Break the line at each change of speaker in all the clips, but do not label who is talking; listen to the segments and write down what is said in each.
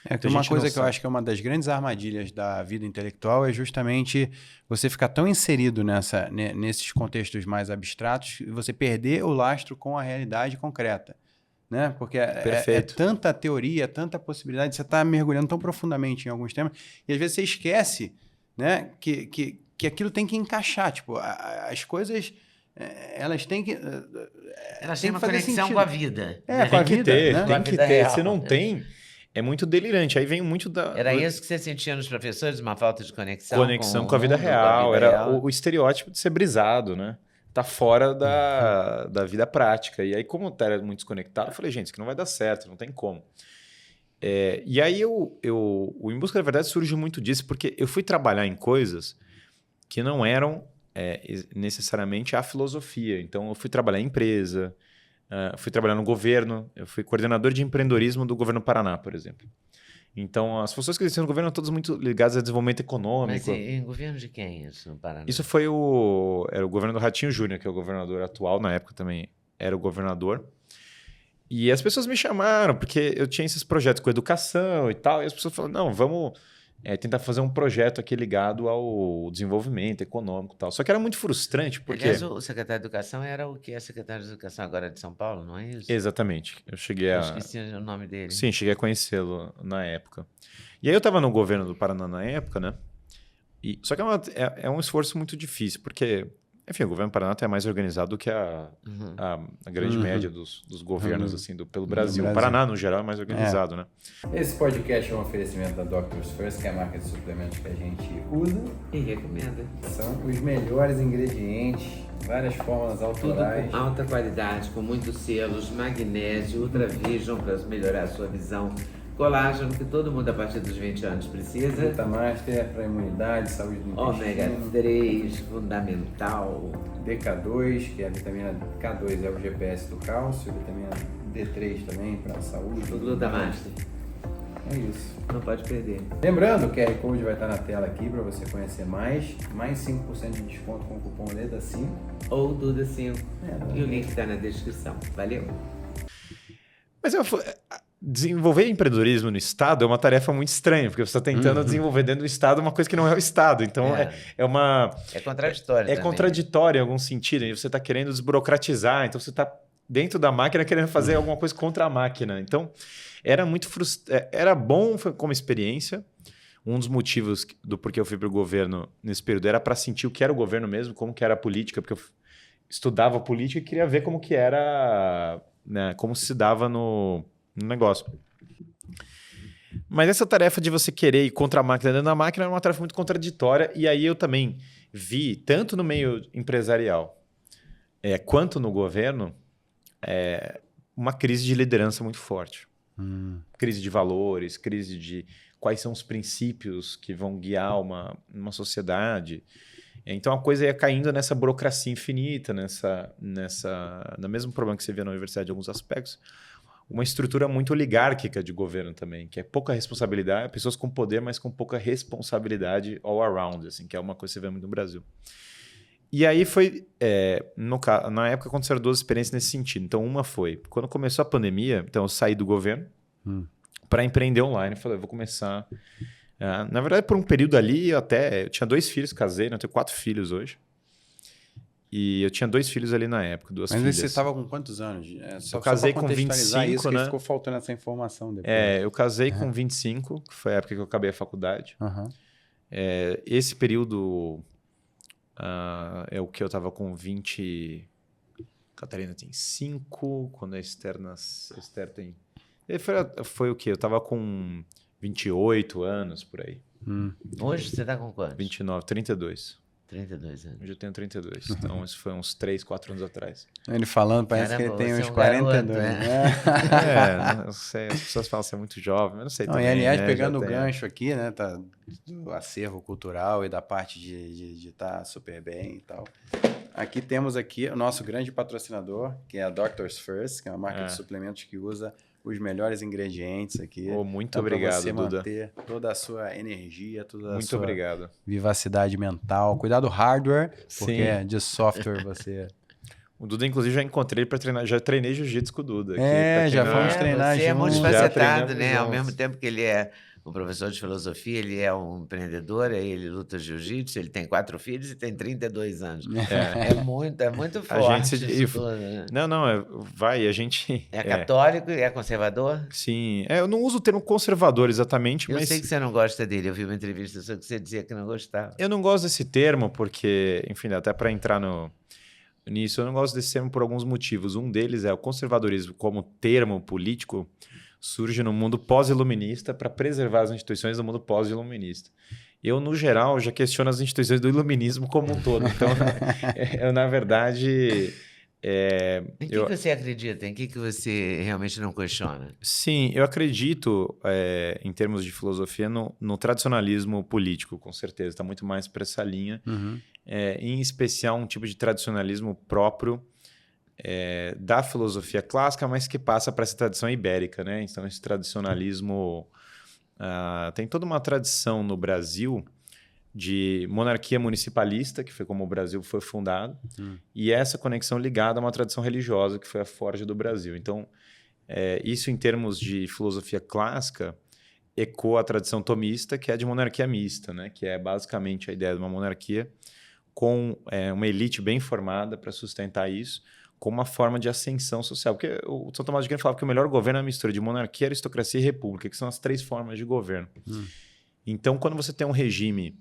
É que
Então, a
uma
gente
coisa
não
que eu
sabe.
acho que é uma das grandes armadilhas da vida intelectual é justamente você ficar tão inserido nesses contextos mais abstratos e você perder o lastro com a realidade concreta, né? Porque é
Perfeito.
tanta teoria, tanta possibilidade, você está mergulhando tão profundamente em alguns temas e às vezes você esquece, né, que aquilo tem que encaixar. Tipo, as coisas, elas têm que...
Elas
tem
têm
que
uma
fazer
conexão
sentido.
com a vida.
É,
né?
com a
Tem que
vida,
ter,
né?
Com a
tem que
vida
ter.
real.
Se não tem, é muito delirante. Aí vem muito da
Era isso que você sentia nos professores, uma falta de conexão
conexão
o
com a vida
mundo,
real.
com a vida
Era
real?
o estereótipo de ser brisado, né? Tá fora da vida prática. E aí, como eu era muito desconectado, eu falei, gente, isso aqui não vai dar certo, não tem como. E aí, o Em Busca da Verdade surge muito disso, porque eu fui trabalhar em coisas que não eram necessariamente a filosofia. Então, eu fui trabalhar em empresa, fui trabalhar no governo, eu fui coordenador de empreendedorismo do governo do Paraná, por exemplo. Então, as funções que existiam no governo eram todas muito ligadas a desenvolvimento
Mas
econômico.
em governo de quem isso no Paraná?
Isso foi era o governo do Ratinho Júnior, que é o governador atual, na época também era o governador. E as pessoas me chamaram, porque eu tinha esses projetos com educação e tal, e as pessoas falaram, não, vamos tentar fazer um projeto aqui ligado ao desenvolvimento econômico e tal. Só que era muito frustrante, porque...
Aliás, o secretário de Educação era o que é secretário de Educação agora de São Paulo, não é isso?
Exatamente. Eu cheguei
Eu
a...
esqueci o nome dele.
Sim, cheguei a conhecê-lo na época. E aí eu estava no governo do Paraná na época, né? Só que é um esforço muito difícil, porque, enfim, o governo do Paraná é mais organizado do que a grande média dos governos assim, pelo Brasil. O Paraná, no geral, é mais organizado, né?
Esse podcast é um oferecimento da Doctors First, que é a marca de suplementos que a gente usa.
E recomenda.
São os melhores ingredientes, várias fórmulas
Tudo
autorais.
com alta qualidade, com muitos selos, magnésio, Ultra Vision para melhorar a sua visão, colágeno que todo mundo a partir dos 20 anos precisa,
Glutamaster para imunidade, saúde do
ômega
intestino.
3, fundamental,
DK2, que é a vitamina K2, é o GPS do cálcio, vitamina D3 também para a saúde.
o Glutamaster.
É isso.
Não pode perder.
Lembrando, o QR Code vai estar na tela aqui para você conhecer mais 5% de desconto com o cupom LEDA5.
Ou Duda5. E o link está na descrição. Valeu?
Mas desenvolver empreendedorismo no Estado é uma tarefa muito estranha, porque você está tentando desenvolver dentro do Estado uma coisa que não é o Estado. Então, é uma...
É contraditório
É
também.
contraditório em algum sentido. E você está querendo desburocratizar, então você está dentro da máquina querendo fazer alguma coisa contra a máquina. Então, era muito era bom como experiência. Um dos motivos do porquê eu fui para o governo nesse período era para sentir o que era o governo mesmo, como que era a política, porque eu estudava política e queria ver como que era, né, como se dava no negócio. Mas essa tarefa de você querer ir contra a máquina dentro da máquina era uma tarefa muito contraditória, e aí eu também vi, tanto no meio empresarial quanto no governo, uma crise de liderança muito forte. Crise de valores, crise de quais são os princípios que vão guiar uma sociedade. Então a coisa ia caindo nessa burocracia infinita, no mesmo problema que você vê na universidade em alguns aspectos, uma estrutura muito oligárquica de governo também, que é pouca responsabilidade, pessoas com poder, mas com pouca responsabilidade all around, assim, que é uma coisa que você vê muito no Brasil. E aí foi, na época aconteceram duas experiências nesse sentido. Então uma foi, quando começou a pandemia, então eu saí do governo para empreender online. Eu falei, eu vou começar... na verdade, por um período ali, eu tinha 2 filhos, casei, né? Eu tenho 4 filhos hoje. E eu tinha 2 filhos ali na época, 2 filhas.
Mas você estava com quantos anos?
Eu casei com 25,
isso,
né?
que ficou faltando essa informação depois.
Eu casei com 25, que foi a época que eu acabei a faculdade. Esse período é o que eu estava com 20... Catarina tem 5, quando a Esther tem... Foi o quê? Eu estava com 28 anos, por aí.
Hoje você está com quantos?
29, 32.
32 anos.
Hoje eu tenho 32. Então, isso foi uns 3, 4 anos atrás.
Ele falando, parece
Caramba,
que ele tem
você
uns
é um
42.
garoto,
né?
Eu sei, as pessoas falam que você é muito jovem, mas não sei
Não,
também.
e aliás,
né?
pegando
Já
o
tem-
gancho aqui, né, do acervo cultural e da parte de estar super bem e tal. Aqui temos o nosso grande patrocinador, que é a Doctors First, que é uma marca de suplementos que usa os melhores ingredientes aqui.
Muito
Dá pra
obrigado,
você
Duda.
manter toda a sua energia, toda a
Muito
sua
obrigado.
vivacidade mental. Cuidado hardware, porque
Sim.
de software você...
O Duda, inclusive, já encontrei ele para treinar. Já treinei jiu-jitsu com o Duda.
Já fomos treinar
Você é
juntos.
multifacetado, né? Ao
juntos.
mesmo tempo que ele é um professor de filosofia, ele é um empreendedor, aí ele luta jiu-jitsu, ele tem 4 filhos e tem 32 anos. É muito forte isso tudo, né?
Vai, a gente...
É católico e é conservador?
Sim, eu não uso o termo conservador exatamente,
Eu
mas...
sei que você não gosta dele, eu vi uma entrevista sua que você dizia que não gostava.
Eu não gosto desse termo porque, enfim, até para entrar nisso, eu não gosto desse termo por alguns motivos. Um deles é o conservadorismo como termo político surge no mundo pós-iluminista para preservar as instituições do mundo pós-iluminista. Eu, no geral, já questiono as instituições do iluminismo como um todo. Então, eu na verdade...
Em que você acredita? Em que você realmente não questiona?
Sim, eu acredito, em termos de filosofia, no tradicionalismo político, com certeza. Está muito mais para essa linha. Em especial, um tipo de tradicionalismo próprio da filosofia clássica, mas que passa para essa tradição ibérica, né? Então, esse tradicionalismo... tem toda uma tradição no Brasil de monarquia municipalista, que foi como o Brasil foi fundado, e essa conexão ligada a uma tradição religiosa, que foi a forja do Brasil. Então, isso em termos de filosofia clássica, ecoa a tradição tomista, que é de monarquia mista, né? Que é basicamente a ideia de uma monarquia com uma elite bem formada para sustentar isso, como uma forma de ascensão social. Porque o São Tomás de Aquino falava que o melhor governo é a mistura de monarquia, aristocracia e república, que são as 3 formas de governo. Então, quando você tem um regime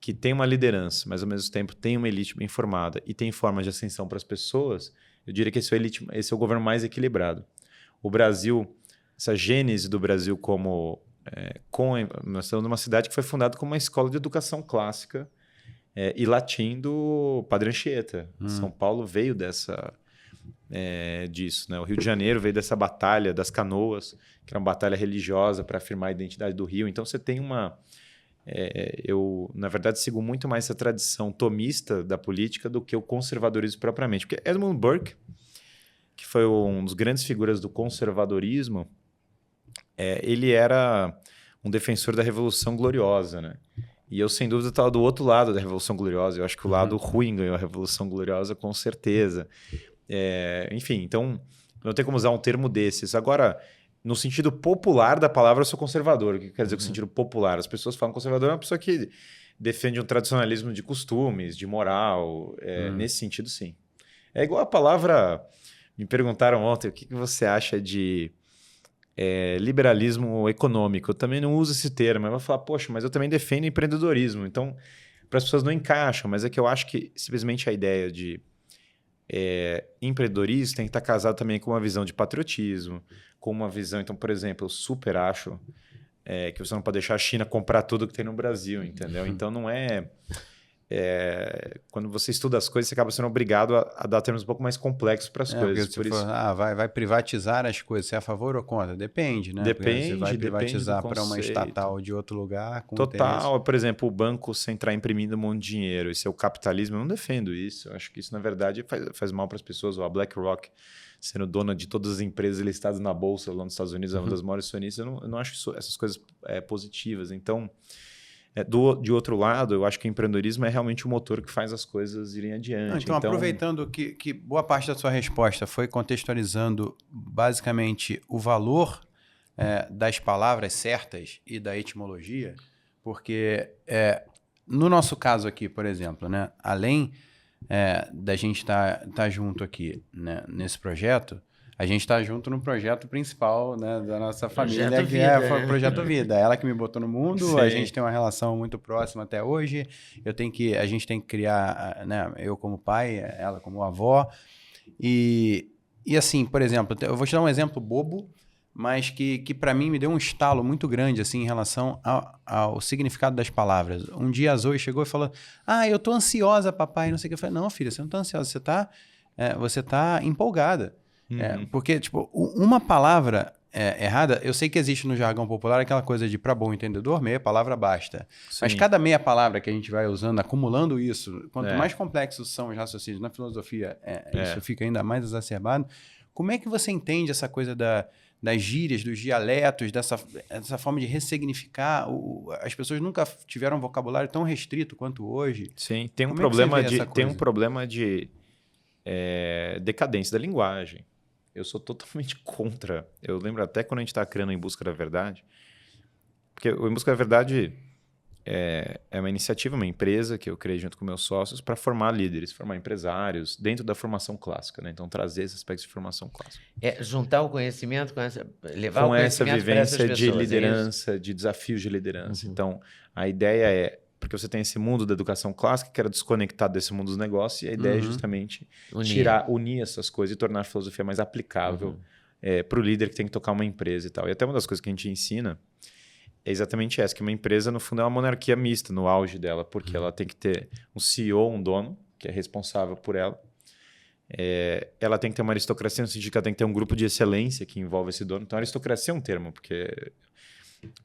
que tem uma liderança, mas ao mesmo tempo tem uma elite bem formada e tem formas de ascensão para as pessoas, eu diria que esse é o governo mais equilibrado. O Brasil, essa gênese do Brasil nós estamos numa cidade que foi fundada como uma escola de educação clássica e latim do Padre Anchieta. São Paulo veio disso, né? O Rio de Janeiro veio dessa batalha das canoas, que era uma batalha religiosa para afirmar a identidade do Rio. Então você tem eu, na verdade, sigo muito mais essa tradição tomista da política do que o conservadorismo propriamente. Porque Edmund Burke, que foi um dos grandes figuras do conservadorismo, ele era um defensor da Revolução Gloriosa, né? E eu, sem dúvida, estava do outro lado da Revolução Gloriosa. Eu acho que o lado ruim ganhou a Revolução Gloriosa, com certeza. Enfim, então, não tem como usar um termo desses. Agora, no sentido popular da palavra, eu sou conservador. O que quer dizer com o sentido popular? As pessoas falam conservador é uma pessoa que defende um tradicionalismo de costumes, de moral. Nesse sentido, sim. É igual a palavra... Me perguntaram ontem o que você acha de liberalismo econômico. Eu também não uso esse termo. Eu vou falar, poxa, mas eu também defendo empreendedorismo. Então, para as pessoas não encaixam, mas é que eu acho que simplesmente a ideia de empreendedorismo tem que estar casado também com uma visão de patriotismo, com uma visão... Então, por exemplo, eu super acho que você não pode deixar a China comprar tudo que tem no Brasil, entendeu? Então, não quando você estuda as coisas, você acaba sendo obrigado a dar termos um pouco mais complexos para as coisas.
Por isso... vai privatizar as coisas. Você é a favor ou contra? Depende, né?
Depende.
Você vai privatizar para uma estatal de outro lugar.
Total. Por exemplo, o banco central imprimindo um monte de dinheiro. Isso é o capitalismo. Eu não defendo isso. Eu acho que isso, na verdade, faz mal para as pessoas. A BlackRock sendo dona de todas as empresas listadas na Bolsa lá nos Estados Unidos, é uma das maiores acionistas. Eu não acho essas coisas positivas. Então... de outro lado, eu acho que o empreendedorismo é realmente o motor que faz as coisas irem adiante.
Então, aproveitando que boa parte da sua resposta foi contextualizando basicamente o valor das palavras certas e da etimologia, porque no nosso caso aqui, por exemplo, né, além da gente estar junto aqui, né, nesse projeto, a gente está junto no projeto principal, né, da nossa família, que é o Projeto Vida. Ela que me botou no mundo, sim. A gente tem uma relação muito próxima até hoje. A gente tem que criar, né, eu como pai, ela como avó. E assim, por exemplo, eu vou te dar um exemplo bobo, mas que para mim me deu um estalo muito grande assim, em relação ao significado das palavras. Um dia a Zoe chegou e falou, eu tô ansiosa, papai, não sei o que. Eu falei, não, filha, você não tá ansiosa, você tá empolgada. Porque, tipo, uma palavra errada, eu sei que existe no jargão popular aquela coisa de para bom entendedor, meia palavra basta. Sim. Mas cada meia palavra que a gente vai usando, acumulando isso, quanto mais complexos são os raciocínios na filosofia, isso fica ainda mais exacerbado. Como é que você entende essa coisa das gírias, dos dialetos, dessa forma de ressignificar? As pessoas nunca tiveram um vocabulário tão restrito quanto hoje.
Sim, tem um problema de decadência da linguagem. Eu sou totalmente contra. Eu lembro até quando a gente estava criando Em Busca da Verdade, porque o Em Busca da Verdade é uma iniciativa, uma empresa que eu criei junto com meus sócios para formar líderes, formar empresários dentro da formação clássica, né? Então, trazer esses aspectos de formação clássica.
Juntar o conhecimento levar
com
o conhecimento
essa vivência
para essas
de
pessoas,
liderança, de desafios de liderança. Então, a ideia é, porque você tem esse mundo da educação clássica que era desconectado desse mundo dos negócios, e a ideia é justamente unir essas coisas e tornar a filosofia mais aplicável para o líder que tem que tocar uma empresa e tal. E até uma das coisas que a gente ensina é exatamente essa, que uma empresa, no fundo, é uma monarquia mista no auge dela, porque ela tem que ter um CEO, um dono, que é responsável por ela. Ela tem que ter uma aristocracia, no sentido que ela tem que ter um grupo de excelência que envolve esse dono. Então, aristocracia é um termo, porque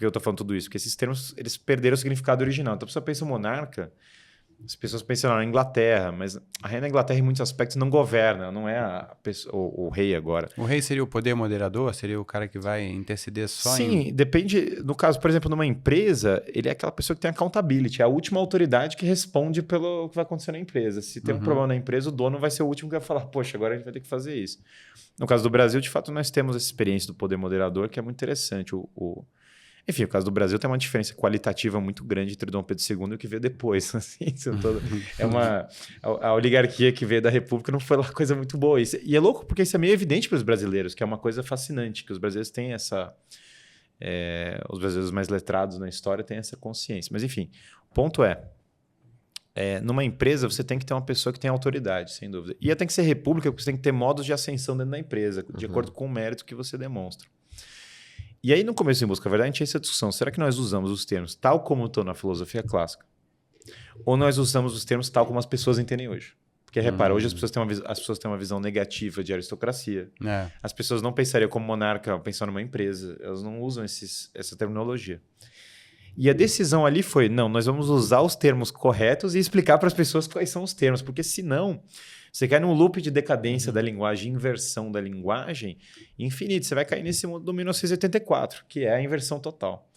eu estou falando tudo isso? Porque esses termos eles perderam o significado original. Então, a pessoa pensa em monarca, as pessoas pensam na Inglaterra, mas a rainha da Inglaterra, em muitos aspectos, não governa, não é o rei agora.
O rei seria o poder moderador? Seria o cara que vai interceder só
Sim, depende. No caso, por exemplo, numa empresa, ele é aquela pessoa que tem accountability, é a última autoridade que responde pelo que vai acontecer na empresa. Se tem um problema na empresa, o dono vai ser o último que vai falar, poxa, agora a gente vai ter que fazer isso. No caso do Brasil, de fato, nós temos essa experiência do poder moderador, que é muito interessante. Enfim, o caso do Brasil tem uma diferença qualitativa muito grande entre Dom Pedro II e o que veio depois. Assim, a oligarquia que veio da República não foi uma coisa muito boa. E é louco porque isso é meio evidente para os brasileiros, que é uma coisa fascinante, que os brasileiros têm essa... os brasileiros mais letrados na história têm essa consciência. Mas, enfim, o ponto numa empresa você tem que ter uma pessoa que tem autoridade, sem dúvida. E tem que ser república, porque você tem que ter modos de ascensão dentro da empresa, de acordo com o mérito que você demonstra. E aí, no começo do Em Busca da Verdade, a gente tinha essa discussão. Será que nós usamos os termos tal como estão na filosofia clássica? Ou nós usamos os termos tal como as pessoas entendem hoje? Porque, repara, hoje as pessoas têm uma visão negativa de aristocracia. As pessoas não pensariam como monarca, pensando numa empresa. Elas não usam essa terminologia. E a decisão ali foi, não, nós vamos usar os termos corretos e explicar para as pessoas quais são os termos. Porque, senão... Você cai num loop de decadência da linguagem, inversão da linguagem infinito. Você vai cair nesse mundo do 1984, que é a inversão total.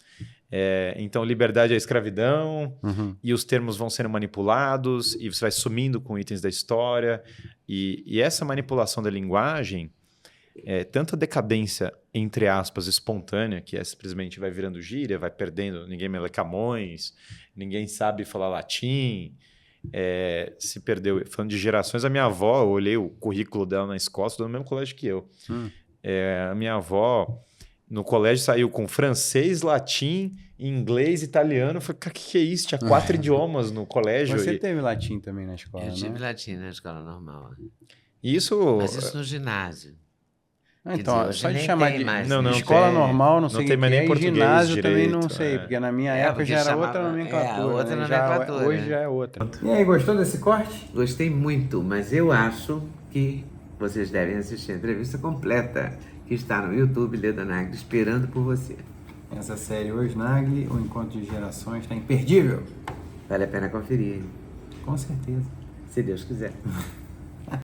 Então, liberdade é escravidão, e os termos vão sendo manipulados, e você vai sumindo com itens da história. E essa manipulação da linguagem, tanto a decadência, entre aspas, espontânea, que simplesmente vai virando gíria, vai perdendo, ninguém me lê Camões, ninguém sabe falar latim... se perdeu. Falando de gerações, a minha avó, eu olhei o currículo dela na escola, estudou no mesmo colégio que eu. A minha avó, no colégio, saiu com francês, latim, inglês, italiano. Eu falei, cara, o que é isso? Tinha 4 idiomas no colégio.
Você teve latim também na escola,
Eu tive latim na escola normal.
Mas
isso no ginásio.
Então,
dizer,
só de chamar de
não
escola
tem,
normal, não sei o que
mais nem
é, e
português
ginásio
direito,
também não sei, porque na minha época já era outra nomenclatura.
Outra
né?
nomenclatura.
Hoje já é outra. E aí, gostou desse corte?
Gostei muito, mas eu acho que vocês devem assistir a entrevista completa, que está no YouTube Leda Nagli esperando por você.
Essa série Hoje Nagli, o Encontro de Gerações, está imperdível.
Vale a pena conferir, hein?
Com certeza.
Se Deus quiser.